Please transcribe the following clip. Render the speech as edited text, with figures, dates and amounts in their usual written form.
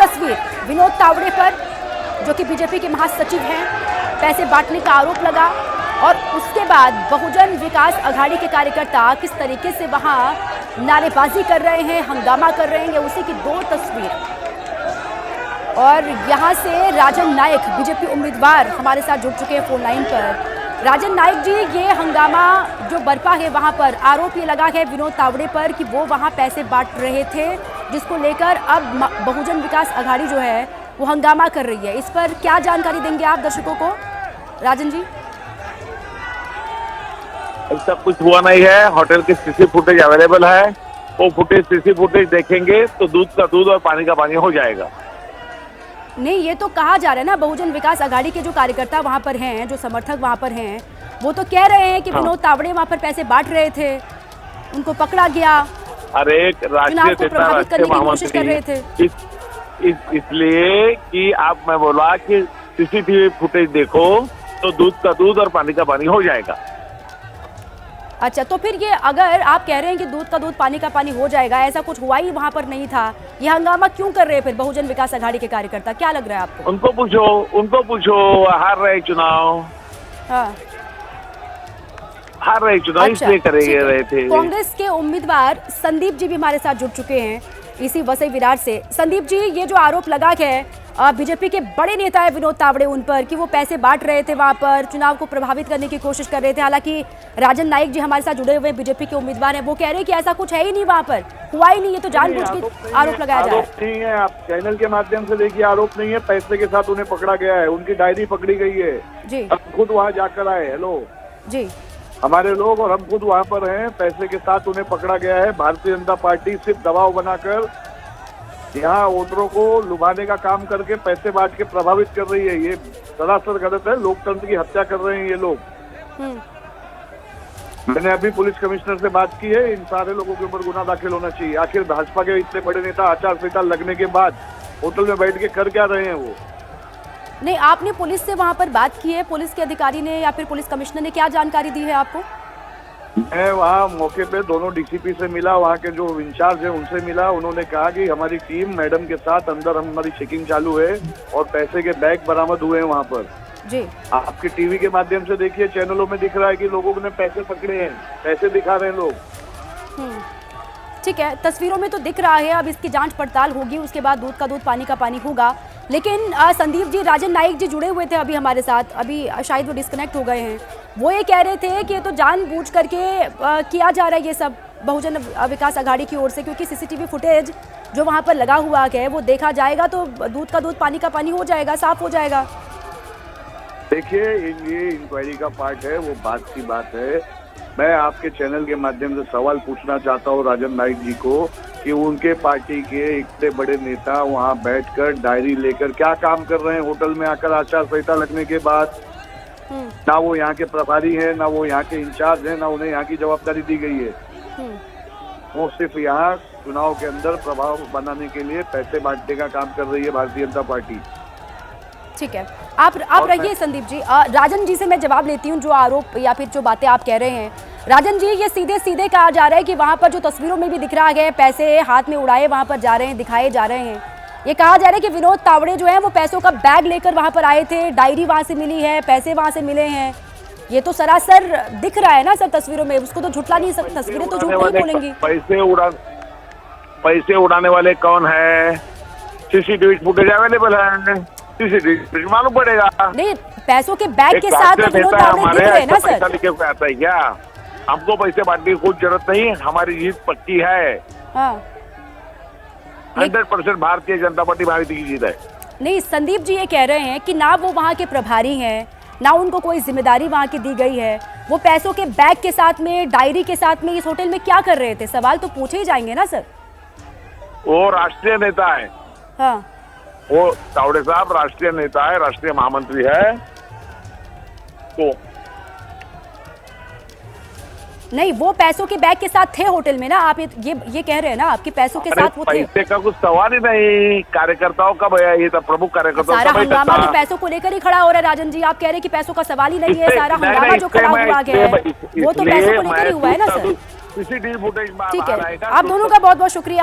तस्वीर विनोद तावड़े पर, जो कि बीजेपी के महासचिव हैं, पैसे बांटने का आरोप लगा और उसके बाद बहुजन विकास अघाड़ी के कार्यकर्ता किस तरीके से वहां नारेबाजी कर रहे हैं, हंगामा कर रहे हैं, उसी की दो तस्वीर। और यहां से राजन नायक बीजेपी उम्मीदवार हमारे साथ जुड़ चुके हैं फोन लाइन पर। राजन नायक जी, ये हंगामा जो बरपा है वहां पर आरोप ये लगा है विनोद तावड़े पर कि वो वहां पैसे बांट रहे थे, जिसको लेकर अब बहुजन विकास अघाड़ी जो है वो हंगामा कर रही है। इस पर क्या जानकारी देंगे आप दर्शकों को, राजन जी? ऐसा कुछ हुआ नहीं है। होटल की सीसी फुटेज अवेलेबल है। वो फुटेज सीसी फुटेज देखेंगे तो दूध का दूध और पानी का पानी हो जाएगा। नहीं, ये तो कहा जा रहा है ना, बहुजन विकास अघाड़ी के जो कार्यकर्ता वहां पर हैं, जो समर्थक वहां पर हैं, वो तो कह रहे हैं कि विनोद तावड़े वहां पर पैसे बांट रहे थे, उनको पकड़ा गया, अरे राष्ट्रीय को प्रभावित करने की कोशिश कर रहे थे। इसलिए कि आप, मैं बोला कि सीसीटीवी फुटेज देखो तो दूध का दूध और पानी का पानी हो जाएगा। अच्छा, तो फिर ये अगर आप कह रहे हैं कि दूध का दूध पानी का पानी हो जाएगा, ऐसा कुछ हुआ ही वहां पर नहीं था, ये हंगामा क्यों कर रहे हैं फिर बहुजन विकास अघाड़ी के कार्यकर्ता? क्या लग रहा है आपको? उनको पूछो, हार रहे चुनाव। हाँ, हार रहे चुनाव, अच्छा, इसलिए करेंगे रहे थे। कांग्रेस के उम्मीदवार संदीप जी भी हमारे साथ जुड़ चुके हैं इसी वसई विरार से। संदीप जी, ये जो आरोप लगा है बीजेपी के बड़े नेता है विनोद तावड़े उन पर कि वो पैसे बांट रहे थे, वहां पर चुनाव को प्रभावित करने की कोशिश कर रहे थे। हालांकि राजन नायक जी हमारे साथ जुड़े हुए बीजेपी के उम्मीदवार हैं, वो कह रहे हैं कि ऐसा कुछ है ही नहीं, वहां पर हुआ ही नहीं, ये तो जानबूझ के आरोप लगाया जा रहा है। नहीं है, आप चैनल के माध्यम से देखिए, आरोप नहीं है, पैसे के साथ उन्हें पकड़ा गया है, उनकी डायरी पकड़ी गई है जी। हम खुद वहाँ जाकर आए। हेलो जी, हमारे लोग और हम खुद वहाँ पर हैं, पैसे के साथ उन्हें पकड़ा गया है। भारतीय जनता पार्टी सिर्फ दबाव बनाकर यहाँ वोटरों को लुभाने का काम करके पैसे बांट के प्रभावित कर रही है। ये सरासर गलत है, लोकतंत्र की हत्या कर रहे हैं ये लोग। मैंने अभी पुलिस कमिश्नर से बात की है, इन सारे लोगों के ऊपर गुना दाखिल होना चाहिए। आखिर भाजपा के इतने बड़े नेता आचार संहिता लगने के बाद होटल में बैठ के कर क्या रहे हैं वो? नहीं, आपने पुलिस से वहां पर बात की है, पुलिस के अधिकारी ने या फिर पुलिस कमिश्नर ने क्या जानकारी दी है आपको? मैं वहाँ मौके पे दोनों डीसीपी से मिला, वहाँ के जो इंचार्ज है उनसे मिला। उन्होंने कहा कि हमारी टीम मैडम के साथ अंदर हमारी चेकिंग चालू है और पैसे के बैग बरामद हुए हैं वहाँ पर जी। आपके टीवी के माध्यम से देखिए, चैनलों में दिख रहा है कि लोगों ने पैसे पकड़े हैं, पैसे दिखा रहे हैं लोग। ठीक है, तस्वीरों में तो दिख रहा है, अब इसकी जांच पड़ताल होगी, उसके बाद दूध का दूध पानी का पानी होगा। लेकिन संदीप जी, राजन नायक जी जुड़े हुए थे अभी हमारे साथ, अभी शायद वो डिस्कनेक्ट हो गए हैं। वो ये कह रहे थे कि ये तो जानबूझ करके किया जा रहा है ये सब बहुजन विकास अघाड़ी की ओर से, क्योंकि सीसीटीवी फुटेज जो वहाँ पर लगा हुआ है वो देखा जाएगा तो दूध का दूध पानी का पानी हो जाएगा, साफ हो जाएगा। देखिए, ये इंक्वायरी का पार्ट है, वो बात की बात है। मैं आपके चैनल के माध्यम से सवाल पूछना चाहता हूँ राजन नायक जी को कि उनके पार्टी के इतने बड़े नेता वहाँ बैठकर डायरी लेकर क्या काम कर रहे हैं होटल में आकर आचार संहिता लगने के बाद? ना वो यहाँ के प्रभारी हैं, ना वो यहाँ के इंचार्ज हैं, ना उन्हें यहाँ की जवाबदारी दी गई है। वो सिर्फ यहाँ चुनाव के अंदर प्रभाव बनाने के लिए पैसे बांटने का काम कर रही है भारतीय जनता पार्टी। ठीक है, आप रहिए संदीप जी। राजन जी से मैं जवाब लेती हूँ, जो आरोप या फिर जो बातें आप कह रहे हैं। राजन जी, ये सीधे सीधे कहा जा रहा है कि वहाँ पर जो तस्वीरों में भी दिख रहा है, पैसे हाथ में उड़ाए वहाँ पर जा रहे हैं, दिखाए जा रहे हैं। ये कहा जा रहा है कि विनोद तावड़े जो है वो पैसों का बैग लेकर वहाँ पर आए थे, डायरी वहाँ से मिली है, पैसे वहाँ से मिले हैं। ये तो सरासर दिख रहा है ना सर तस्वीरों में, उसको तो झुठला नहीं सकता, तस्वीरें तो झूठ नहीं बोलेंगी। पैसे उड़ाने वाले कौन है? सीसीटीवी फुटेज अवेलेबल है, सीसीटीवी मालूम पड़ेगा। नहीं, पैसों के बैग के साथ विनोद तावड़े दिख रहे हैं ना सर। लिखे हुए आता है क्या? हमको पैसे बांटने की कोई जरूरत नहीं, हमारी जीत पक्की है। हाँ, 100% भारतीय जनता पार्टी भारत की जीत है। नहीं, संदीप जी ये कह रहे हैं कि ना वो वहाँ के प्रभारी हैं, ना उनको कोई जिम्मेदारी वहाँ की दी गई है। वो पैसों के बैग के साथ में, डायरी के साथ में इस होटल में क्या कर रहे थे? सवाल तो पूछे ही जाएंगे ना सर। वो राष्ट्रीय नेता है। हाँ, वो तावड़े साहब राष्ट्रीय नेता है, राष्ट्रीय महामंत्री है। तो नहीं, वो पैसों के बैग के साथ थे होटल में ना, आप ये कह रहे हैं ना, आपके पैसों के साथ वो थे। पैसे का कुछ सवाल ही नहीं, कार्यकर्ताओं का भैया, ये तो प्रमुख कार्यकर्ताओं सारा हंगामा तो पैसों को लेकर ही खड़ा हो रहा है राजन जी। आप कह रहे हैं कि पैसों का सवाल ही नहीं है, सारा हंगामा जो खड़ा हुआ है वो तो पैसों को लेकर ही हुआ है ना सर। सीसीटीवी फुटेज ठीक है, आप दोनों का बहुत बहुत शुक्रिया।